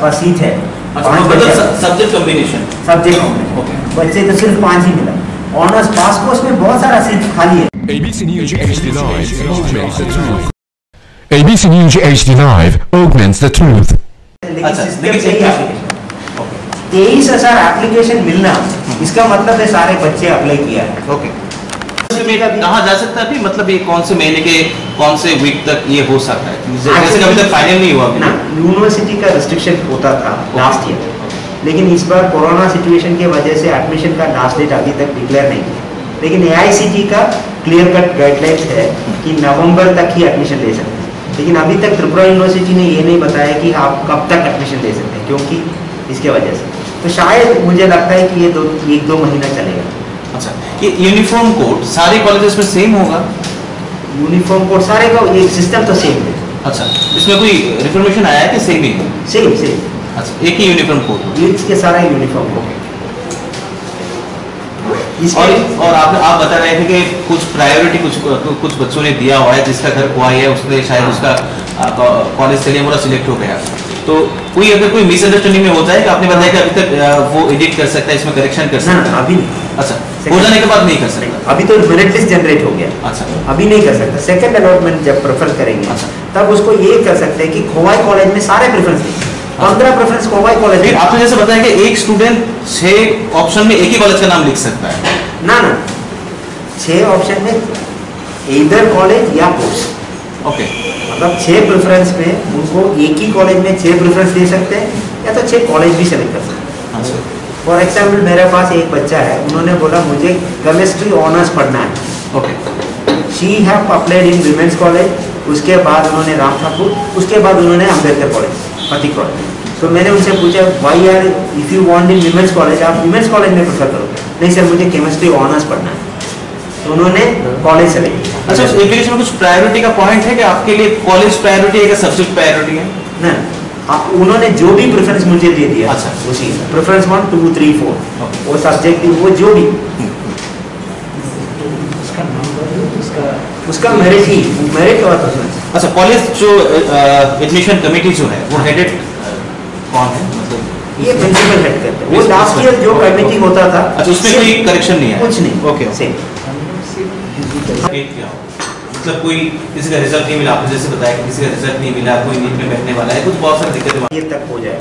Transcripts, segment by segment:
आसपास सीट है। Subject combination बच्चे तो सिर्फ 5 ही मिला। ऑनर्स पास कोर्स में बहुत सारा सीट खाली है। ABC News HD Live augments the truth. ABC News HD Live augments the truth. लेकिन 23,000 एप्लीकेशन मिलना, इसका मतलब है सारे बच्चे अप्लाई किया है। ओके, कहाँ जा सकता है अभी, मतलब ये कौन से महीने के कौन से वीक तक ये हो सकता है? जैसे अभी तक फाइनल नहीं हुआ ना। यूनिवर्सिटी का रिस्ट्रिक्शन होता था लास्ट ईयर, लेकिन इस बार कोरोना सिचुएशन की वजह से एडमिशन का लास्ट डेट अभी तक डिक्लेयर नहीं किया। लेकिन AICTE का क्लियर कट गाइडलाइंस है कि नवंबर तक ही एडमिशन ले सकते हैं। लेकिन अभी तक त्रिपुरा यूनिवर्सिटी ने ये नहीं बताया कि आप कब तक एडमिशन ले सकते हैं, क्योंकि इसके वजह से तो शायद मुझे लगता है कि ये 1-2 महीना चलेगा। अच्छा, ये यूनिफॉर्म कोड सारे कॉलेजेस में सेम होगा? यूनिफॉर्म कोड सारे का ये सिस्टम तो सेम है। अच्छा, इसमें कोई रिफॉर्मेशन आया है कि सेम ही है? सेम। अच्छा, एक ही यूनिफॉर्म कोड, इसके सारा यूनिफॉर्म कोड। और आप बता रहे थे कि कुछ प्रायोरिटी कुछ बच्चों ने दिया हुआ है, जिसका घर कुआई है उसने शायद उसका कॉलेज के लिए पूरा सिलेक्ट हो गया। तो कोई अगर कोई मिसअंडरस्टैंडिंग में होता है कि आपने बताया कि अभी तक वो एडिट कर सकता है, इसमें करेक्शन कर सकता है? अभी नहीं। अच्छा, हो जाने के बाद नहीं कर सकता? अभी तो मेरिट लिस्ट जनरेट हो गया। अच्छा, अभी नहीं कर सकता। सेकंड अलॉटमेंट जब प्रेफर करेंगे, अच्छा, तब उसको ये कर सकते हैं कि खोवाई कॉलेज में सारे प्रेफरेंस दें। 15 प्रेफरेंस खोवाई कॉलेज में। आपने जैसे बताया कि एक स्टूडेंट 6 ऑप्शन में एक ही कॉलेज का नाम लिख सकता है? ना 6 ऑप्शन में इधर कॉलेज या कोर्स। ओके, मतलब 6 प्रेफरेंस में उनको एक ही कॉलेज में 6 प्रेफरेंस दे सकते हैं, या तो 6 कॉलेज भी सेलेक्ट कर सकते हैं। फॉर एग्जाम्पल मेरे पास एक बच्चा है, उन्होंने बोला मुझे केमिस्ट्री ऑनर्स पढ़ना है। Okay, she have applied in women's college, उसके बाद उन्होंने राम ठाकुर, उसके बाद उन्होंने अम्बेडकर कॉलेज, पति कॉलेज। तो मैंने उनसे पूछा why are if you want in women's college, आप विमेंस कॉलेज में प्रेफर करोगे? नहीं सर, मुझे केमिस्ट्री ऑनर्स पढ़ना है। तो उन्होंने कॉलेज सेलेक्ट किया। अच्छा, एप्लीकेशन में कुछ प्रायोरिटी का पॉइंट है कि आपके लिए कॉलेज प्रायोरिटी है कि सब्जेक्ट प्रायोरिटी है? ना, उन्होंने जो भी प्रेफरेंस मुझे दे दिया, अच्छा, उसी प्रेफरेंस 1 2 3 4 वो सब्जेक्ट वो जो भी उसका मेरिट ही मेरिट और प्रेफरेंस। अच्छा, कॉलेज जो एडमिशन कमेटी जो है वो हेडेड कौन है? मतलब ये प्रिंसिपल हेड करते हैं। वो लास्ट ईयर जो कमेटी होता था, अच्छा, उसमें कोई करेक्शन नहीं है? कुछ नहीं। Okay, same. मतलब कोई किसी का रिजल्ट नहीं मिला, आपने जैसे बताया कि किसी का रिजल्ट नहीं मिला, कोई नीट में बैठने वाला है, कुछ बहुत सारी दिक्कतें ये तक हो जाए।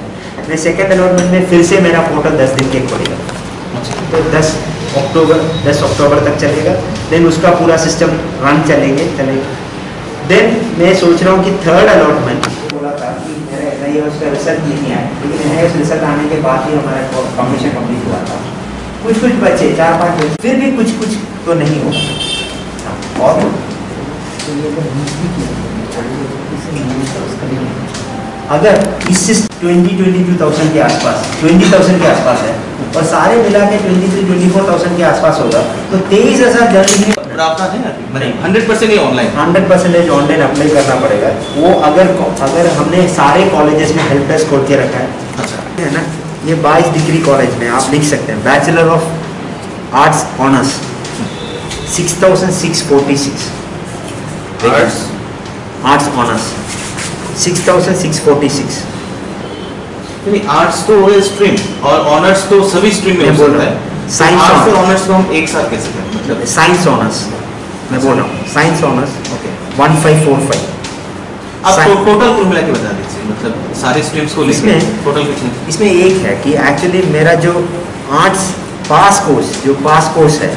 मैं सेकंड अलॉटमेंट में फिर से मेरा पोर्टल 10 दिन के खोलेगा। अच्छा, तो 10 अक्टूबर तक चलेगा। देन उसका पूरा सिस्टम रन चलेगा। देन मैं सोच रहा हूँ कि थर्ड अलॉटमेंट बोला था कि मेरा NIOS का रिजल्ट नहीं आया, लेकिन NIOS रिजल्ट आने के बाद ही हमारा कमीशन कंप्लीट हुआ था। कुछ बच्चे 4-5 बच्चे, फिर भी कुछ तो नहीं हुआ। और अगर इससे 22,000 के आसपास 20,000 के आसपास है और सारे मिला के 23-24,000 के आसपास होगा, तो 23,000 जल्दी प्रावधान है ना? 100% ये ऑनलाइन, 100% ऑनलाइन अप्लाई करना पड़ेगा। वो अगर हमने सारे कॉलेजेस में हेल्प डेस्क खोल के रखा है, अच्छा है ना, ये 22 डिग्री कॉलेज में आप लिख सकते हैं bachelor of arts honours 6,646, arts honours 6,646। Arts तो स्ट्रीम और ऑनर्स तो सभी स्ट्रीम में बोल रहा है। साइंस और ऑनर्स को हम एक साथ कैसे करें? मतलब साइंस ऑनर्स मैं बोल रहा हूँ, साइंस ऑनर्स। ओके, 1545। आप टोटल कुल मिला के बता दीजिए, मतलब सारे स्ट्रीम्स को इसमें टोटल कितने? इसमें एक है कि एक्चुअली मेरा जो आर्ट्स पास कोर्स है,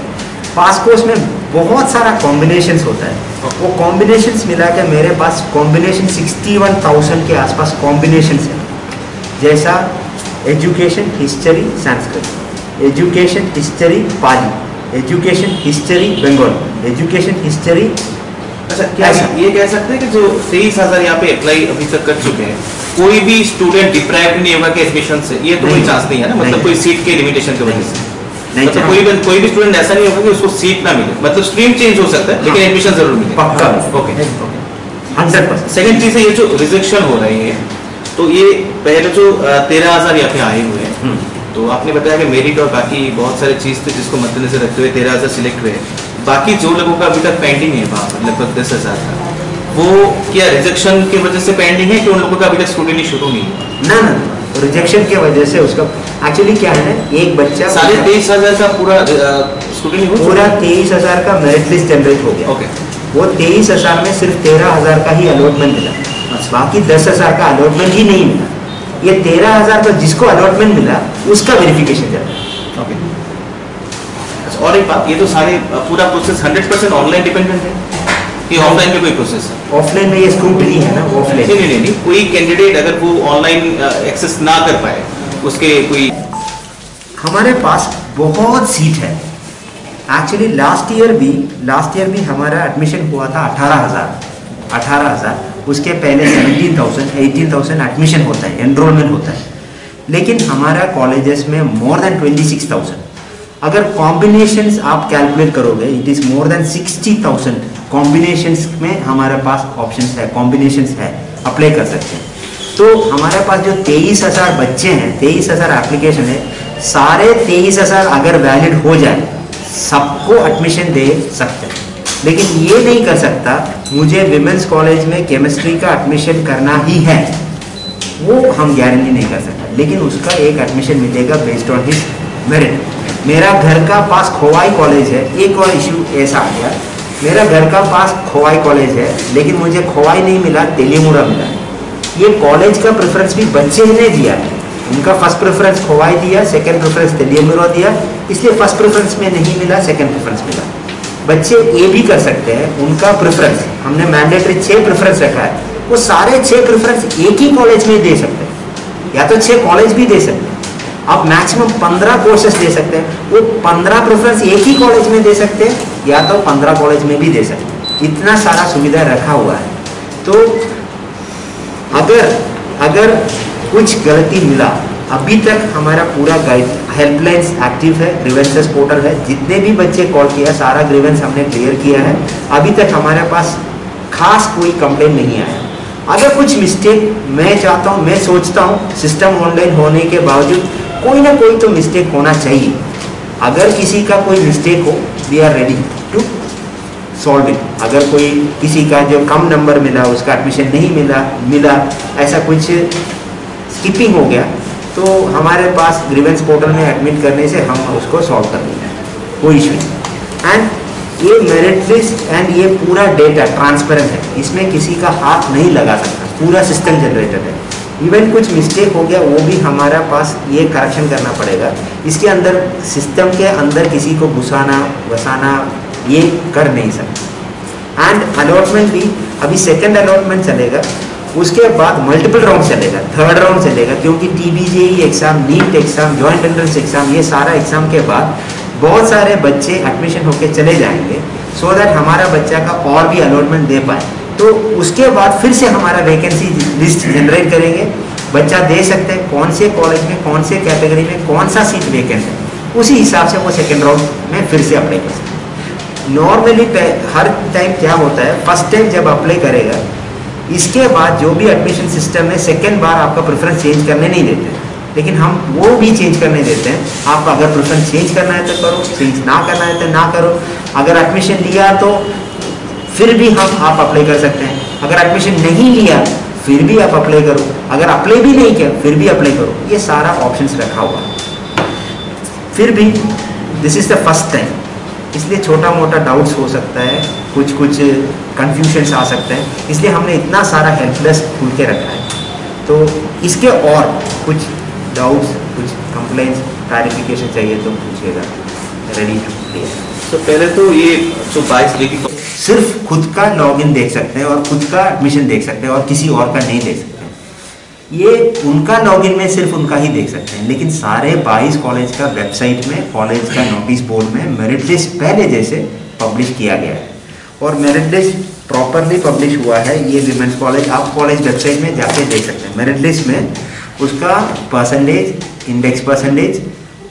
पास कोर्स में बहुत सारा कॉम्बिनेशंस होता है। वो कॉम्बिनेशंस मिला के मेरे पास कॉम्बिनेशन 61,000 के आसपास कॉम्बिनेशंस है। जैसा education history Sanskrit, education history Pali, education history Bengali, education history. अच्छा, क्या ये कह सकते हैं कि जो 23,000 यहाँ पे अप्लाई अभी तक कर चुके हैं, कोई भी स्टूडेंट डिप्राइव नहीं होगा कि एडमिशन से? ये तो कोई चांस नहीं है ना, मतलब कोई सीट के लिमिटेशन की वजह से? मतलब कोई भी स्टूडेंट ऐसा नहीं होगा कि उसको सीट ना मिले, मतलब स्ट्रीम चेंज हो सकता है लेकिन एडमिशन जरूर मिले। पक्का। ओके, 100%। सेकंड चीज है ये जो रिजेक्शन हो रही है, तो ये पहले जो 13,000 यहाँ पे आए हुए हैं, तो आपने बताया कि मेरिट और बाकी बहुत सारी चीज थे जिसको मद्देनजर रखते हुए 13,000 सिलेक्ट हुए। बाकी जो लोगों का अभी तक पेंडिंग है वहाँ पर लगभग 10,000 का, वो क्या रिजेक्शन की वजह से पेंडिंग है कि उन लोगों का अभी तक स्क्रूटिनी शुरू नहीं हुआ? ना, रिजेक्शन की वजह से उसका एक्चुअली क्या है ना, एक बच्चा 23,500 का पूरा स्टूडेंट पूरा 23,000 का मेरिट लिस्ट जनरेट हो गया। ओके, वो 23,000 में सिर्फ 13,000 का ही अलॉटमेंट मिला, बाकी 10,000 का अलॉटमेंट ही नहीं मिला। ये 13,000 का जिसको अलॉटमेंट मिला उसका वेरिफिकेशन चल रहा है। ओके, और एक बात, ये तो सारे पूरा प्रोसेस 100% ऑनलाइन डिपेंडेंट है कि ऑफलाइन में कोई प्रोसेस है? ऑफलाइन में ये स्क्रूटनी है ना, ऑफलाइन नहीं, कोई कैंडिडेट अगर वो ऑनलाइन एक्सेस ना कर पाए उसके कोई, हमारे पास बहुत सीट है। एक्चुअली लास्ट ईयर भी हमारा एडमिशन हुआ था 18,000। उसके पहले 17,000 18,000 एडमिशन होता है, एनरोलमेंट होता है। लेकिन हमारा कॉलेजेस में मोर देन 26,000, अगर कॉम्बिनेशंस आप कैलकुलेट करोगे it is more than 60,000 combinations में हमारे पास ऑप्शंस है, कॉम्बिनेशंस है, अप्लाई कर सकते हैं। तो हमारे पास जो 23,000 बच्चे हैं, 23,000 एप्लीकेशन है, सारे 23,000 अगर वैलिड हो जाए सबको एडमिशन दे सकते हैं। लेकिन ये नहीं कर सकता मुझे विमेंस कॉलेज में केमिस्ट्री का एडमिशन करना ही है, वो हम गारंटी नहीं कर सकते। लेकिन उसका एक एडमिशन मिलेगा बेस्ड ऑन हिज मेरिट। मेरा घर का पास खोवाई कॉलेज है, एक और इशू ऐसा आ गया, मेरा घर का पास खोवाई कॉलेज है लेकिन मुझे खोवाई नहीं मिला, तेलीमुरा मिला। ये कॉलेज का प्रेफरेंस भी बच्चे ने दिया है, उनका फर्स्ट प्रेफरेंस खोवाई दिया, सेकंड प्रेफरेंस तेलीमुरा दिया, इसलिए फर्स्ट प्रेफरेंस में नहीं मिला, सेकंड प्रेफरेंस मिला। बच्चे ये भी कर सकते हैं, उनका प्रेफरेंस हमने मैंडेटरी 6 प्रेफरेंस रखा है, वो सारे 6 प्रेफरेंस एक ही कॉलेज में दे सकते हैं, या तो 6 कॉलेज भी दे सकते हैं। आप मैक्सिमम 15 कोर्सेस दे सकते हैं, वो 15 प्रेफरेंस एक ही कॉलेज में दे सकते हैं या तो 15 कॉलेज में भी दे सकते हैं। इतना सारा सुविधा रखा हुआ है। तो अगर कुछ गलती मिला, अभी तक हमारा पूरा गाइड हेल्पलाइंस एक्टिव है, ग्रीवेंसेस पोर्टल है, जितने भी बच्चे कॉल किया सारा ग्रीवेंस हमने क्लियर किया है। अभी तक हमारे पास खास कोई कंप्लेंट नहीं आया। अगर कुछ मिस्टेक, मैं चाहता हूँ, मैं सोचता हूँ सिस्टम ऑनलाइन होने के बावजूद कोई ना कोई तो मिस्टेक होना चाहिए। अगर किसी का कोई मिस्टेक हो, we are ready to solve it. अगर कोई किसी का जो कम नंबर मिला, उसका एडमिशन नहीं मिला, ऐसा कुछ स्किपिंग हो गया, तो हमारे पास ग्रीवेंस पोर्टल में एडमिट करने से हम उसको सॉल्व कर देंगे, कोई इशू नहीं। एंड ये मेरिट लिस्ट एंड ये पूरा डेटा ट्रांसपेरेंट है, इसमें किसी का हाथ नहीं लगा सकता, पूरा सिस्टम जनरेटेड है। इवन कुछ मिस्टेक हो गया वो भी हमारा पास ये करेक्शन करना पड़ेगा। इसके अंदर सिस्टम के अंदर किसी को घुसाना वसाना ये कर नहीं सकते। एंड अलॉटमेंट भी अभी सेकंड अलॉटमेंट चलेगा, उसके बाद मल्टीपल राउंड चलेगा, थर्ड राउंड चलेगा, क्योंकि TBJE exam, NEET exam, joint entrance exam, ये सारा एग्जाम के बाद बहुत सारे बच्चे एडमिशन होके चले जाएंगे, सो दैट हमारा बच्चा का और भी अलॉटमेंट दे पाए। तो उसके बाद फिर से हमारा वैकेंसी लिस्ट जनरेट करेंगे, बच्चा दे सकते हैं कौन से कॉलेज में, कौन से कैटेगरी में, कौन सा सीट वैकेंट है, उसी हिसाब से वो सेकेंड राउंड में फिर से अप्लाई कर सकते हैं। नॉर्मली हर टाइम क्या होता है, फर्स्ट टाइम जब अप्लाई करेगा, इसके बाद जो भी एडमिशन सिस्टम में सेकेंड बार आपका प्रेफरेंस चेंज करने नहीं देते, लेकिन हम वो भी चेंज करने देते हैं। आप अगर प्रेफरेंस चेंज करना है तो करो, चेंज ना करना है तो ना करो। अगर एडमिशन लिया तो फिर भी आप अप्लाई कर सकते हैं, अगर एडमिशन नहीं लिया फिर भी आप अप्लाई करो, अगर अप्लाई भी नहीं किया फिर भी अप्लाई करो, ये सारा ऑप्शंस रखा हुआ है। फिर भी this is the first time, इसलिए छोटा मोटा डाउट्स हो सकता है, कुछ कंफ्यूजन्स आ सकते हैं, इसलिए हमने इतना सारा हेल्पलेस खुल के रखा है। तो इसके और कुछ डाउट्स, कुछ कंप्लेंट्स, क्लैरिफिकेशन चाहिए तो पूछिएगा, रेडी टू क्लियर। तो पहले तो ये जो 22 लेके सिर्फ खुद का लॉगिन देख सकते हैं और खुद का एडमिशन देख सकते हैं और किसी और का नहीं देख सकते हैं। ये उनका लॉगिन में सिर्फ उनका ही देख सकते हैं, लेकिन सारे 22 कॉलेज का वेबसाइट में, कॉलेज का नोटिस बोर्ड में मेरिट लिस्ट पहले जैसे पब्लिश किया गया है और मेरिट लिस्ट प्रॉपरली पब्लिश हुआ है। ये विमेंस कॉलेज आप कॉलेज वेबसाइट में जाके देख सकते हैं। मेरिट लिस्ट में उसका परसेंटेज, इंडेक्स परसेंटेज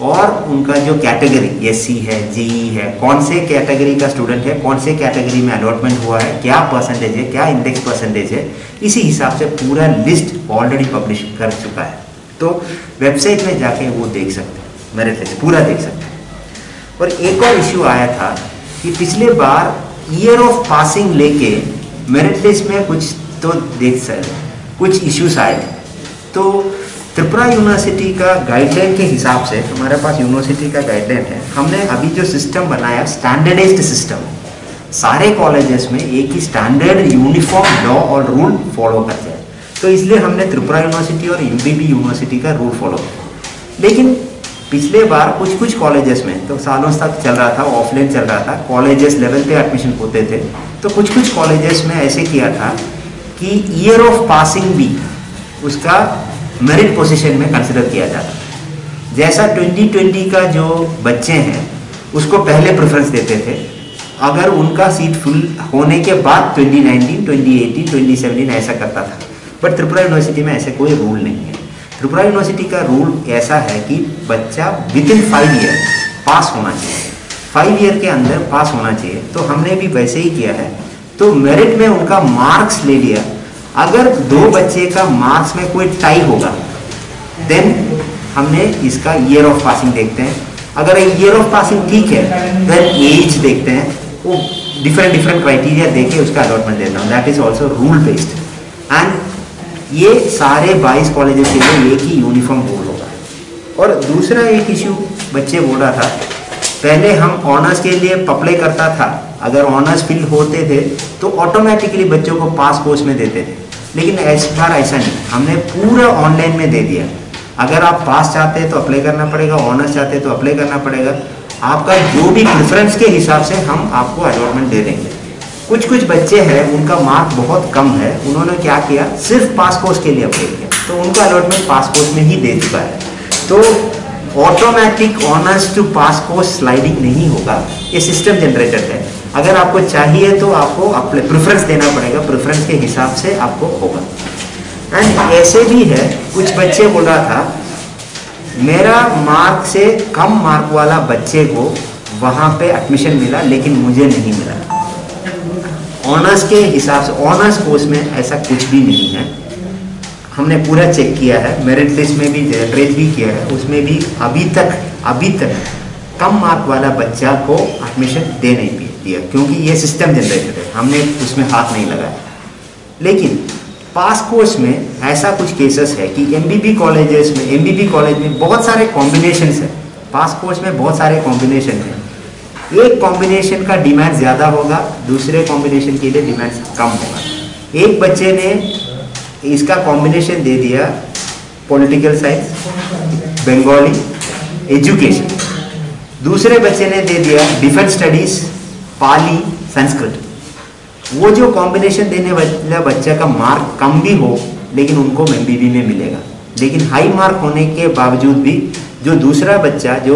और उनका जो कैटेगरी SC है, JE है, कौन से कैटेगरी का स्टूडेंट है, कौन से कैटेगरी में अलॉटमेंट हुआ है, क्या परसेंटेज है, क्या इंडेक्स परसेंटेज है, इसी हिसाब से पूरा लिस्ट ऑलरेडी पब्लिश कर चुका है। तो वेबसाइट में जाके वो देख सकते हैं, मेरिट लिस्ट पूरा देख सकते हैं। और एक और इश्यू आया था कि पिछले बार ईयर ऑफ पासिंग लेके मेरिट लिस्ट में कुछ तो कुछ इश्यूज आए थे। तो त्रिपुरा यूनिवर्सिटी का गाइडलाइन के हिसाब से, हमारे पास यूनिवर्सिटी का गाइडलाइन है, हमने अभी जो सिस्टम बनाया स्टैंडर्डाइज्ड सिस्टम, सारे कॉलेजेस में एक ही स्टैंडर्ड यूनिफॉर्म लॉ और रूल फॉलो करते हैं। तो इसलिए हमने त्रिपुरा यूनिवर्सिटी और एमबीबी यूनिवर्सिटी का रूल फॉलो किया। लेकिन पिछले बार कुछ कॉलेजेस में तो सालों तक चल रहा था, ऑफलाइन चल रहा था, कॉलेजेस लेवल पे एडमिशन होते थे, तो कुछ कॉलेजेस में ऐसे किया था कि ईयर ऑफ पासिंग भी उसका मेरिट पोजीशन में कंसिडर किया जाता। जैसा 2020 का जो बच्चे हैं उसको पहले प्रेफरेंस देते थे, अगर उनका सीट फुल होने के बाद 2019, 2018, 2017 ऐसा करता था। बट त्रिपुरा यूनिवर्सिटी में ऐसे कोई रूल नहीं है। त्रिपुरा यूनिवर्सिटी का रूल ऐसा है कि बच्चा विद इन 5 ईयर पास होना चाहिए, 5 ईयर के अंदर पास होना चाहिए। तो हमने भी वैसे ही किया है। तो मेरिट में उनका मार्क्स ले लिया। अगर 2 बच्चे का मार्क्स में कोई टाई होगा देन हमने इसका ईयर ऑफ पासिंग देखते हैं। अगर ईयर ऑफ पासिंग ठीक है देन एज देखते हैं, वो डिफरेंट क्राइटेरिया देके उसका अलॉटमेंट देता हूँ। That is also rule based. And ये सारे 22 कॉलेजेस के लिए एक ही यूनिफॉर्म रूल होगा। और दूसरा एक इशू बच्चे बोल रहा था, पहले हम ऑनर्स के लिए अप्लाई करता था, अगर ऑनर्स फिल होते थे तो ऑटोमेटिकली बच्चों को पास कोर्स में देते थे। लेकिन इस बार ऐसा नहीं, हमने पूरा ऑनलाइन में दे दिया। अगर आप पास चाहते हैं तो अप्लाई करना पड़ेगा, ऑनर्स चाहते हैं तो अप्लाई करना पड़ेगा। आपका जो भी प्रेफरेंस के हिसाब से हम आपको अलॉटमेंट दे देंगे। कुछ बच्चे हैं उनका मार्क बहुत कम है, उन्होंने क्या किया, सिर्फ पास कोर्स के लिए अप्लाई किया, तो उनका अलॉटमेंट पास कोर्स में ही दे चुका है। तो automatic honours to pass course sliding नहीं होगा, ये सिस्टम जनरेटेड है। अगर आपको चाहिए तो आपको अपने प्रेफरेंस देना पड़ेगा, प्रेफरेंस के हिसाब से आपको होगा। एंड ऐसे भी है, कुछ बच्चे बोल रहा था मेरा मार्क से कम मार्क वाला बच्चे को वहाँ पे एडमिशन मिला लेकिन मुझे नहीं मिला। ऑनर्स के हिसाब से ऑनर्स कोर्स में ऐसा कुछ भी नहीं है। हमने पूरा चेक किया है, मेरिट लिस्ट में भी जनरेट भी किया है, उसमें भी अभी तक कम मार्क वाला बच्चा को एडमिशन दे नहीं दिया, क्योंकि ये सिस्टम जनरेटेड है, हमने उसमें हाथ नहीं लगाया। लेकिन पास कोर्स में ऐसा कुछ केसेस है कि एमबीबी कॉलेज में बहुत सारे कॉम्बिनेशंस है। पास कोर्स में बहुत सारे कॉम्बिनेशन है। एक कॉम्बिनेशन का डिमांड ज़्यादा होगा, दूसरे कॉम्बिनेशन के लिए डिमांड कम होगा। एक बच्चे ने इसका कॉम्बिनेशन दे दिया पॉलिटिकल साइंस, बंगाली, एजुकेशन। दूसरे बच्चे ने दे दिया डिफेंस स्टडीज, पाली, संस्कृत। वो जो कॉम्बिनेशन देने वाला बच्चा का मार्क कम भी हो लेकिन उनको एमबीबी में मिलेगा। लेकिन हाई मार्क होने के बावजूद भी जो दूसरा बच्चा जो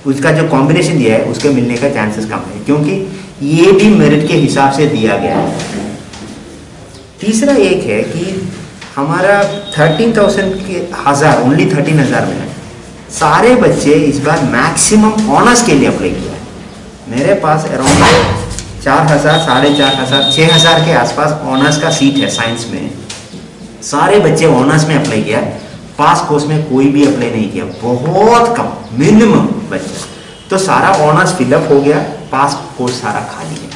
उसका जो कॉम्बिनेशन दिया है उसके मिलने का चांसेस कम है, क्योंकि ये भी मेरिट के हिसाब से दिया गया है। तीसरा एक है कि हमारा 13,000 के ओनली 13,000 में है। सारे बच्चे इस बार मैक्सिमम ऑनर्स के लिए अप्लाई किया है। मेरे पास अराउंड 4,000, 4,500, 6,000 के आसपास ऑनर्स का सीट है साइंस में। सारे बच्चे ऑनर्स में अप्लाई किया, पास कोर्स में कोई भी अप्लाई नहीं किया, बहुत कम, मिनिमम बच्चा। तो सारा ऑनर्स फिलअप हो गया, पास कोर्स सारा खाली है,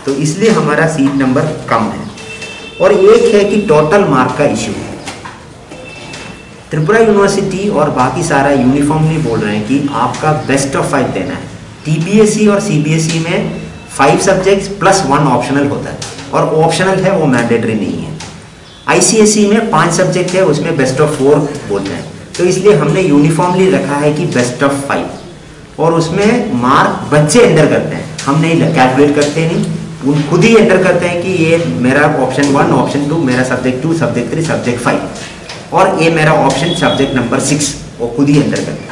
तो इसलिए हमारा सीट नंबर कम है। और एक है कि टोटल मार्क का इश्यू है। त्रिपुरा यूनिवर्सिटी और बाकी सारा यूनिफॉर्मली बोल रहे हैं कि आपका बेस्ट ऑफ 5 देना है। टीबीएसई और सीबीएसई में 5 सब्जेक्ट्स प्लस 1 ऑप्शनल होता है, और ऑप्शनल है वो मैंडेटरी नहीं है। आईसीएसई में 5 सब्जेक्ट है, उसमें बेस्ट ऑफ 4 बोलते हैं। तो इसलिए हमने यूनिफॉर्मली रखा है कि बेस्ट ऑफ 5, और उसमें मार्क बच्चे एंटर करते हैं, हम नहीं कैलकुलेट करते, नहीं, उन खुद ही एंटर करते हैं कि ये मेरा ऑप्शन 1, ऑप्शन 2, मेरा सब्जेक्ट 2, सब्जेक्ट 3, सब्जेक्ट 5, और ये मेरा ऑप्शन सब्जेक्ट नंबर 6, वो खुद ही एंटर करते हैं।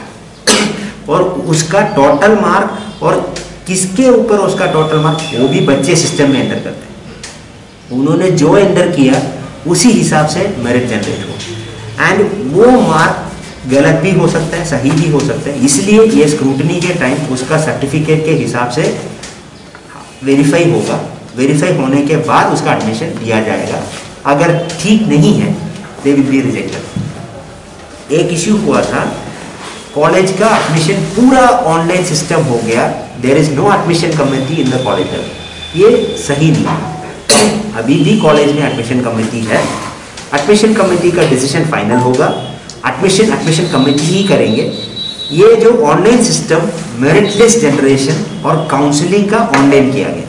और उसका टोटल मार्क और किसके ऊपर उसका टोटल मार्क, वो भी बच्चे सिस्टम में एंटर करते हैं। उन्होंने जो एंटर किया उसी हिसाब से मेरिट जनरेट हो, एंड वो मार्क गलत भी हो सकता है, सही भी हो सकता है। इसलिए ये स्क्रूटनी के टाइम उसका सर्टिफिकेट के हिसाब से वेरीफाई होगा, वेरीफाई होने के बाद उसका एडमिशन दिया जाएगा। अगर ठीक नहीं है दे विल बी रिजेक्टेड। एक इश्यू हुआ था, कॉलेज का एडमिशन पूरा ऑनलाइन सिस्टम हो गया, there is no admission committee in the college. ये सही नहीं है। अभी भी कॉलेज में एडमिशन कमेटी है, एडमिशन कमेटी का डिसीजन फाइनल होगा। एडमिशन कमेटी ही करेंगे। ये जो online system merit list generation और काउंसलिंग का ऑनलाइन किया गया,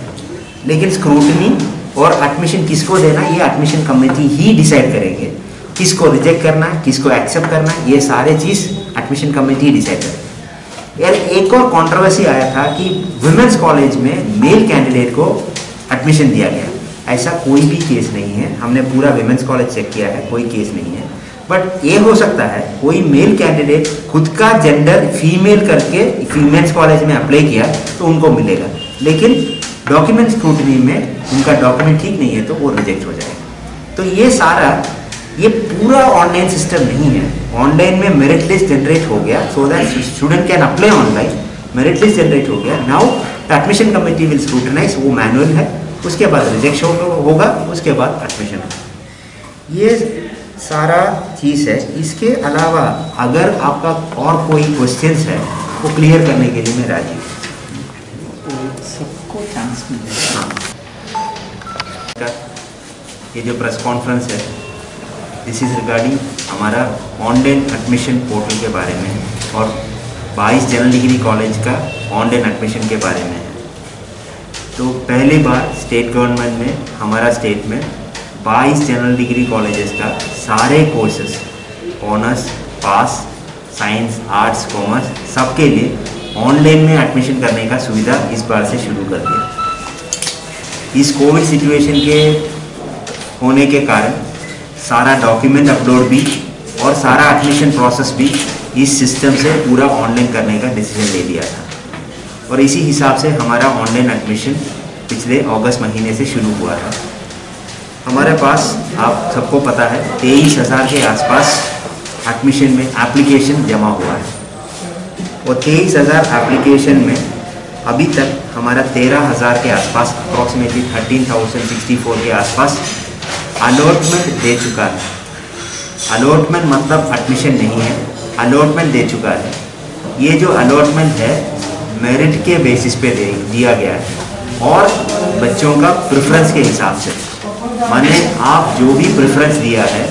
लेकिन स्क्रूटनी और एडमिशन किसको देना ये एडमिशन कमेटी ही डिसाइड करेंगे। किसको रिजेक्ट करना है, किसको एक्सेप्ट करना है, ये सारे चीज़ एडमिशन कमेटी डिसाइड करेगी। यार एक और कंट्रोवर्सी आया था कि वुमेन्स कॉलेज में मेल कैंडिडेट को एडमिशन दिया गया। ऐसा कोई भी केस नहीं है, हमने पूरा वुमेन्स कॉलेज चेक किया है, कोई केस नहीं है। बट ये हो सकता है कोई मेल कैंडिडेट खुद का जेंडर फीमेल करके फीमेल्स कॉलेज में अप्लाई किया तो उनको मिलेगा, लेकिन डॉक्यूमेंट स्क्रूटनी में उनका डॉक्यूमेंट ठीक नहीं है तो वो रिजेक्ट हो जाएगा। तो ये सारा ये पूरा ऑनलाइन सिस्टम नहीं है। ऑनलाइन में मेरिट लिस्ट जनरेट हो गया so that student can apply online, merit list generate हो गया। Now the admission committee will scrutinise, वो मैनुअल है, उसके बाद रिजेक्शन होगा, उसके बाद एडमिशन होगा। ये सारा चीज़ है। इसके अलावा अगर आपका और कोई क्वेश्चंस है वो क्लियर करने के लिए मैं राजी हूँ। सबको चांस मिलेगा। हाँ, ये जो प्रेस कॉन्फ्रेंस है दिस इज रिगार्डिंग हमारा ऑनलाइन एडमिशन पोर्टल के बारे में और 22 जनरल डिग्री कॉलेज का ऑनलाइन एडमिशन के बारे में है। तो पहली बार स्टेट गवर्नमेंट ने हमारा स्टेट में 22 जनरल डिग्री कॉलेजेस का सारे कोर्सेस ऑनर्स, पास, साइंस, आर्ट्स, कॉमर्स सबके लिए ऑनलाइन में एडमिशन करने का सुविधा इस बार से शुरू कर दिया। इस कोविड सिचुएशन के होने के कारण सारा डॉक्यूमेंट अपलोड भी और सारा एडमिशन प्रोसेस भी इस सिस्टम से पूरा ऑनलाइन करने का डिसीजन ले लिया था और इसी हिसाब से हमारा ऑनलाइन एडमिशन पिछले अगस्त महीने से शुरू हुआ था। हमारे पास आप सबको पता है 23,000 के आसपास एडमिशन में एप्लीकेशन जमा हुआ है और 23,000 एप्लीकेशन में अभी तक हमारा 13,000 के आसपास अप्रॉक्सीमेटली 13,064 के आसपास अलॉटमेंट दे चुका है। अलॉटमेंट मतलब एडमिशन नहीं है, अलॉटमेंट दे चुका है। ये जो अलॉटमेंट है मेरिट के बेसिस पे दिया गया है और बच्चों का प्रेफरेंस के हिसाब से, माने आप जो भी प्रेफरेंस दिया है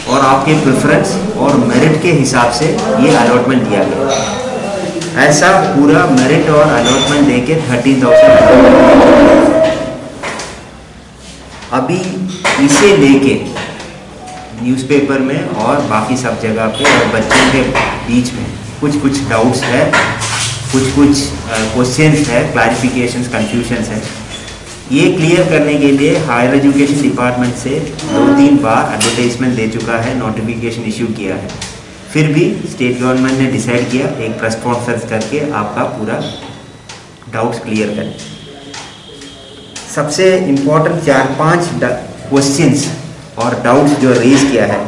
और आपके प्रेफरेंस और मेरिट के हिसाब से ये अलॉटमेंट दिया गया है। ऐसा पूरा मेरिट और अलॉटमेंट देके 13,000 अभी इसे लेके न्यूज़पेपर में और बाकी सब जगह पे और बच्चों के बीच में कुछ डाउट्स है, कुछ क्वेश्चंस है, क्लैरिफिकेशंस, कंफ्यूजन्स है। ये क्लियर करने के लिए हायर एजुकेशन डिपार्टमेंट से 2-3 बार एडवर्टाइजमेंट दे चुका है, नोटिफिकेशन इशू किया है, फिर भी स्टेट गवर्नमेंट ने डिसाइड किया एक प्रेस कॉन्फ्रेंस करके आपका पूरा डाउट्स क्लियर करें। सबसे इम्पोर्टेंट 4-5 क्वेश्चंस और डाउट्स जो रेज किया है,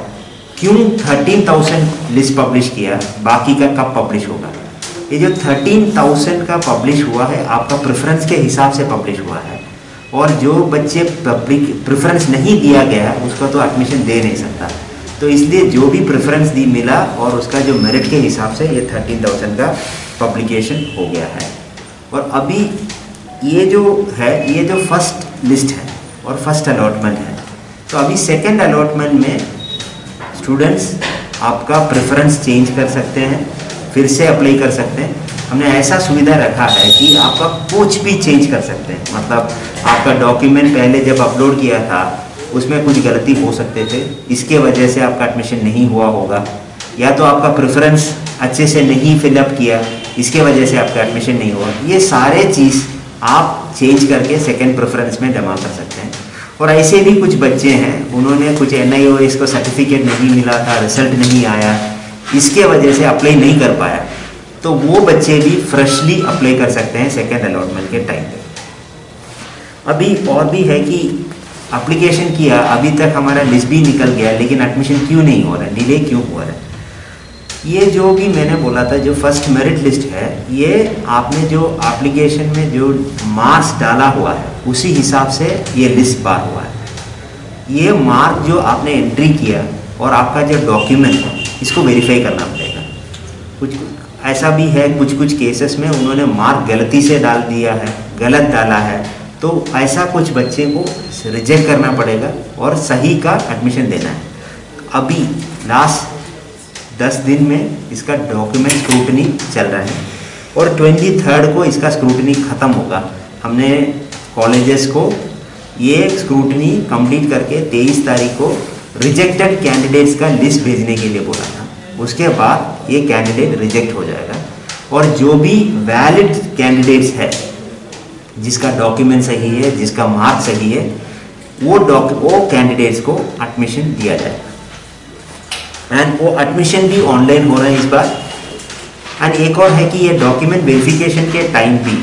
क्यों 13,000 लिस्ट पब्लिश किया, बाकी का कब पब्लिश होगा। ये जो 13,000 का पब्लिश हुआ है आपका प्रेफरेंस के हिसाब से पब्लिश हुआ है और जो बच्चे पब्लिक प्रेफरेंस नहीं दिया गया उसको तो एडमिशन दे नहीं सकता। तो इसलिए जो भी प्रेफरेंस दी मिला और उसका जो मेरिट के हिसाब से ये 13,000 का पब्लिकेशन हो गया है। और अभी ये जो है ये जो फर्स्ट लिस्ट है और फर्स्ट अलॉटमेंट है, तो अभी सेकंड अलॉटमेंट में स्टूडेंट्स आपका प्रेफरेंस चेंज कर सकते हैं, फिर से अप्लाई कर सकते हैं। हमने ऐसा सुविधा रखा है कि आपका कुछ भी चेंज कर सकते हैं, मतलब आपका डॉक्यूमेंट पहले जब अपलोड किया था उसमें कुछ गलती हो सकते थे, इसके वजह से आपका एडमिशन नहीं हुआ होगा, या तो आपका प्रेफरेंस अच्छे से नहीं फिलअप किया इसके वजह से आपका एडमिशन नहीं हुआ। ये सारे चीज़ आप चेंज करके सेकेंड प्रेफरेंस में जमा कर सकते हैं। और ऐसे भी कुछ बच्चे हैं उन्होंने कुछ NIOS को सर्टिफिकेट नहीं मिला था, रिजल्ट नहीं आया, इसके वजह से अप्लाई नहीं कर पाया, तो वो बच्चे भी फ्रेशली अप्लाई कर सकते हैं सेकेंड अलॉटमेंट के टाइम पे। अभी और भी है कि एप्लीकेशन किया, अभी तक हमारा लिस्ट भी निकल गया, लेकिन एडमिशन क्यों नहीं हो रहा है, डिले क्यों हो रहा है। ये जो भी मैंने बोला था जो फर्स्ट मेरिट लिस्ट है, ये आपने जो एप्लीकेशन में जो मार्क्स डाला हुआ है उसी हिसाब से ये लिस्ट पार हुआ है। ये मार्क जो आपने एंट्री किया और आपका जो डॉक्यूमेंट है इसको वेरीफाई करना पड़ेगा। कुछ ऐसा भी है कुछ केसेस में उन्होंने मार्क गलती से डाल दिया है, गलत डाला है, तो ऐसा कुछ बच्चे को रिजेक्ट करना पड़ेगा और सही का एडमिशन देना है। अभी लास्ट 10 दिन में इसका डॉक्यूमेंट स्क्रूटनी चल रहा है और 23 को इसका स्क्रूटनी ख़त्म होगा। हमने कॉलेजेस को ये स्क्रूटनी कंप्लीट करके 23 तारीख को रिजेक्टेड कैंडिडेट्स का लिस्ट भेजने के लिए बोला था। उसके बाद ये कैंडिडेट रिजेक्ट हो जाएगा और जो भी वैलिड कैंडिडेट्स है, जिसका डॉक्यूमेंट सही है, जिसका मार्क सही है, वो कैंडिडेट्स को एडमिशन दिया जाएगा। एंड वो एडमिशन भी ऑनलाइन हो रहा है इस बार। एंड एक और है कि ये डॉक्यूमेंट वेरिफिकेशन के टाइम भी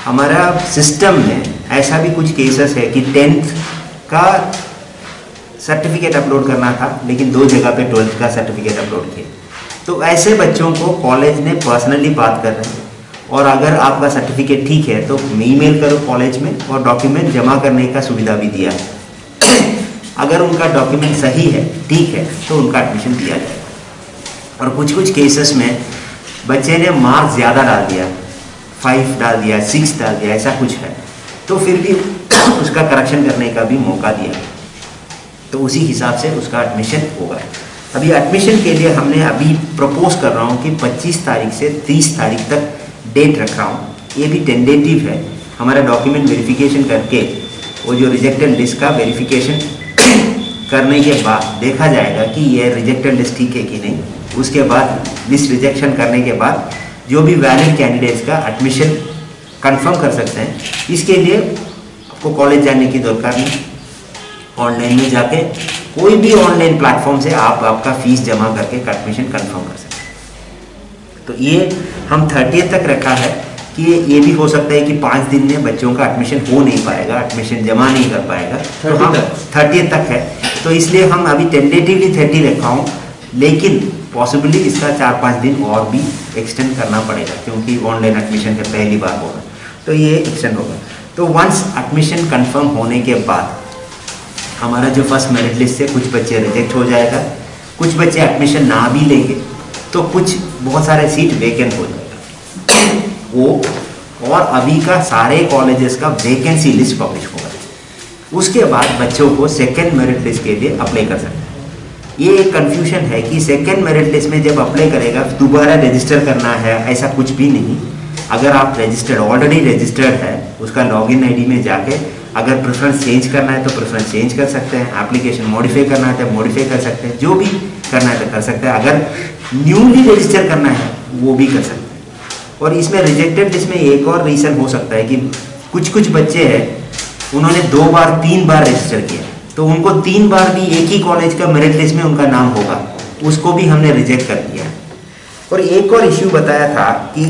हमारा सिस्टम में ऐसा भी कुछ केसेस है कि 10th का सर्टिफिकेट अपलोड करना था लेकिन 2 जगह पे 12th का सर्टिफिकेट अपलोड किया। तो ऐसे बच्चों को कॉलेज ने पर्सनली बात कर रहे हैं और अगर आपका सर्टिफिकेट ठीक है तो ईमेल करो कॉलेज में और डॉक्यूमेंट जमा करने का सुविधा भी दिया है। अगर उनका डॉक्यूमेंट सही है, ठीक है, तो उनका एडमिशन दिया जाएगा। और कुछ केसेस में बच्चे ने मार्क्स ज़्यादा डाल दिया, 5 डाल दिया, 6 डाल दिया, ऐसा कुछ है, तो फिर भी उसका करेक्शन करने का भी मौका दिया, तो उसी हिसाब से उसका एडमिशन होगा। अभी एडमिशन के लिए हमने अभी प्रपोज कर रहा हूँ कि 25 तारीख से 30 तारीख तक डेट रख रहा हूँ। ये भी टेंटेटिव है। हमारा डॉक्यूमेंट वेरिफिकेशन करके वो जो रिजेक्टेड लिस्ट का वेरिफिकेशन करने के बाद देखा जाएगा कि ये रिजेक्टेड लिस्ट ठीक है कि नहीं। उसके बाद लिस्ट रिजेक्शन करने के बाद जो भी वैलिड कैंडिडेट्स का एडमिशन कंफर्म कर सकते हैं। इसके लिए आपको कॉलेज जाने की दरकार नहीं, ऑनलाइन में जाके कोई भी ऑनलाइन प्लेटफॉर्म से आप आपका फीस जमा करके एडमिशन कंफर्म कर सकते हैं। तो ये हम 30 तक रखा है कि ये भी हो सकता है कि 5 दिन में बच्चों का एडमिशन हो नहीं पाएगा, एडमिशन जमा नहीं कर पाएगा, तो हम 30 तक है। तो इसलिए हम अभी टेंटेटिवली 30 रखा हूँ, लेकिन पॉसिबली इसका 4-5 दिन और भी एक्सटेंड करना पड़ेगा क्योंकि ऑनलाइन एडमिशन का पहली बार होगा, तो ये एक्सटेंड होगा। तो वंस एडमिशन कंफर्म होने के बाद हमारा जो फर्स्ट मेरिट लिस्ट से कुछ बच्चे रिजेक्ट हो जाएगा, कुछ बच्चे एडमिशन ना भी लेंगे, तो कुछ बहुत सारे सीट वेकेंट हो जाएगा वो। और अभी का सारे कॉलेजेस का वैकेंसी लिस्ट पब्लिश होगा। उसके बाद बच्चों को सेकेंड मेरिट लिस्ट के लिए अप्लाई कर सकते हैं। ये एक कन्फ्यूजन है कि सेकेंड मेरिट लिस्ट में जब अप्लाई करेगा दोबारा रजिस्टर करना है, ऐसा कुछ भी नहीं। अगर आप रजिस्टर्ड ऑलरेडी रजिस्टर्ड है, उसका लॉगिन आईडी में जाके अगर प्रेफरेंस चेंज करना है तो प्रेफरेंस चेंज कर सकते हैं, एप्लीकेशन मॉडिफाई करना है तो मॉडिफाई कर सकते हैं, जो भी करना है तो कर सकते हैं। अगर न्यूली रजिस्टर करना है वो भी कर सकते हैं। और इसमें रिजेक्टेड लिस्ट में एक और रीज़न हो सकता है कि कुछ बच्चे हैं उन्होंने 2 बार 3 बार रजिस्टर किया, तो उनको 3 बार भी एक ही कॉलेज का मेरिट लिस्ट में उनका नाम होगा, उसको भी हमने रिजेक्ट कर दिया। और एक और इश्यू बताया था कि